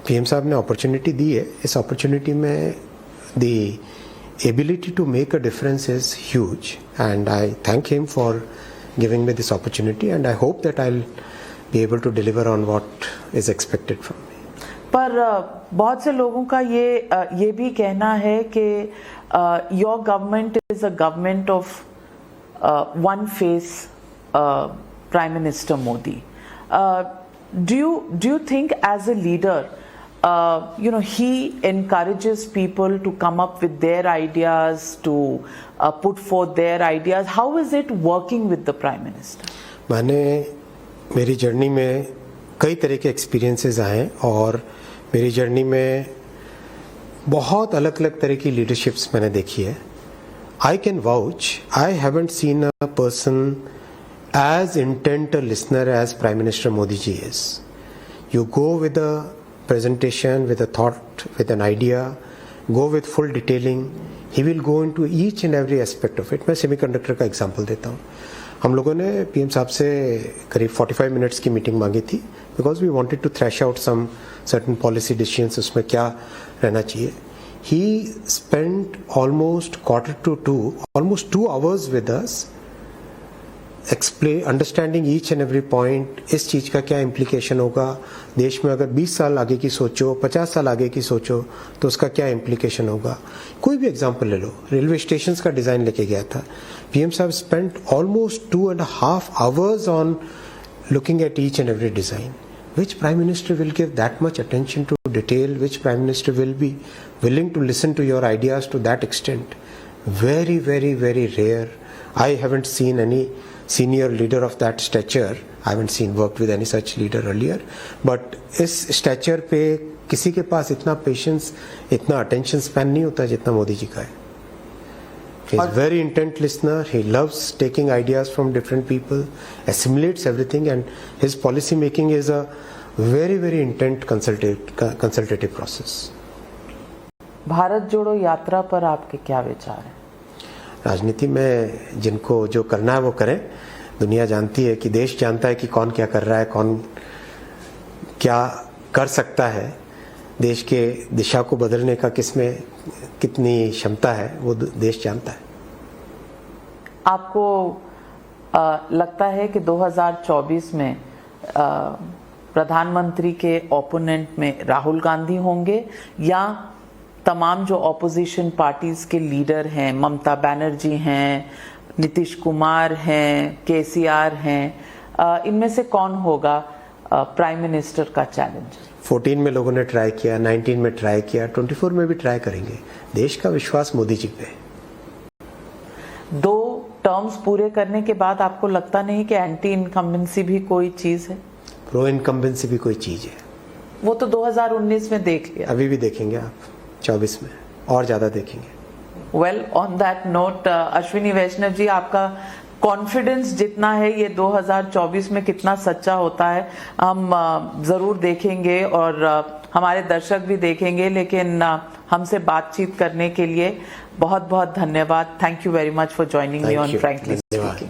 पीएम साहब ने अपॉर्चुनिटी दी है, इस अपॉर्चुनिटी में the ability to make a difference is huge and I thank him for giving me this opportunity and I hope that I will be able to deliver on what is expected from me. पर बहुत से लोगों का ये भी कहना है कि your government is a government of one face prime minister Modi. Do you think as a leader, he encourages people to come up with their ideas, to put forth their ideas? How is it working with the Prime Minister? मैंने मेरी journey में कई तरह के experiences आए और मेरी journey में बहुत अलग अलग तरह की लीडरशिप्स मैंने देखी है. I can vouch, I haven't seen a person as intent a listener as Prime Minister Modi ji is. You go with a presentation, with a thought, with an idea, go with full detailing. He will go into each and every aspect of it. मैं semiconductor का example देता हूँ. हम लोगों ने PM साहब से करीब 45 मिनट्स की मीटिंग मांगी थी because we wanted to thrash out some certain policy decisions. उसमें क्या रहना चाहिए. He spent almost 2 hours with us understanding each and every point. इस चीज़ का क्या इम्प्लीकेशन होगा देश में, अगर 20 साल आगे की सोचो, 50 साल आगे की सोचो तो उसका क्या इम्प्लीकेशन होगा. कोई भी एग्जांपल ले लो, रेलवे स्टेशन का डिज़ाइन लेके गया था. पीएम साहब spent almost 2.5 hours on looking at each and every design. Which Prime Minister will give that much attention to detail? Which Prime Minister will be willing to listen to your ideas to that extent? Very, very, very rare. I haven't seen any senior leader of that stature. I haven't worked with any such leader earlier. But इस stature पे किसी के पास इतना patience, इतना attention span नहीं होता जितना मोदी जी का है. He is a very intent listener. He loves taking ideas from different people, assimilates everything, and his policy making is a very, very intent consultative process. Bharat जोड़ो यात्रा पर आपके क्या विचार हैं? राजनीति में जिनको जो करना है वो करें. दुनिया जानती है कि देश जानता है कि कौन क्या कर रहा है, कौन क्या कर सकता है. देश के दिशा को बदलने का किसमें कितनी क्षमता है वो देश जानता है. आपको लगता है कि 2024 में प्रधानमंत्री के ओपोनेंट में राहुल गांधी होंगे या तमाम जो ऑपोजिशन पार्टीज के लीडर हैं, ममता बनर्जी हैं, नीतीश कुमार हैं, केसीआर हैं, इनमें से कौन होगा प्राइम मिनिस्टर का चैलेंज? 14 में लोगों ने ट्राई किया, 19 में ट्राई किया, 24 में भी ट्राई करेंगे. देश का विश्वास मोदी जी पे. 2 टर्म्स पूरे करने के बाद आपको लगता नहीं कि एंटी इनकम्बेंसी भी कोई चीज है? प्रो इनकम्बेंसी भी कोई चीज है. वो तो 2019 में देख लिया. अभी भी देखेंगे आप 24 में और ज्यादा देखेंगे. Well, on that note Ashwini Vaishnaw ji, आपका कॉन्फिडेंस जितना है ये 2024 में कितना सच्चा होता है हम जरूर देखेंगे और हमारे दर्शक भी देखेंगे. लेकिन हमसे बातचीत करने के लिए बहुत बहुत धन्यवाद. Thank you very much for joining me on frankly speaking.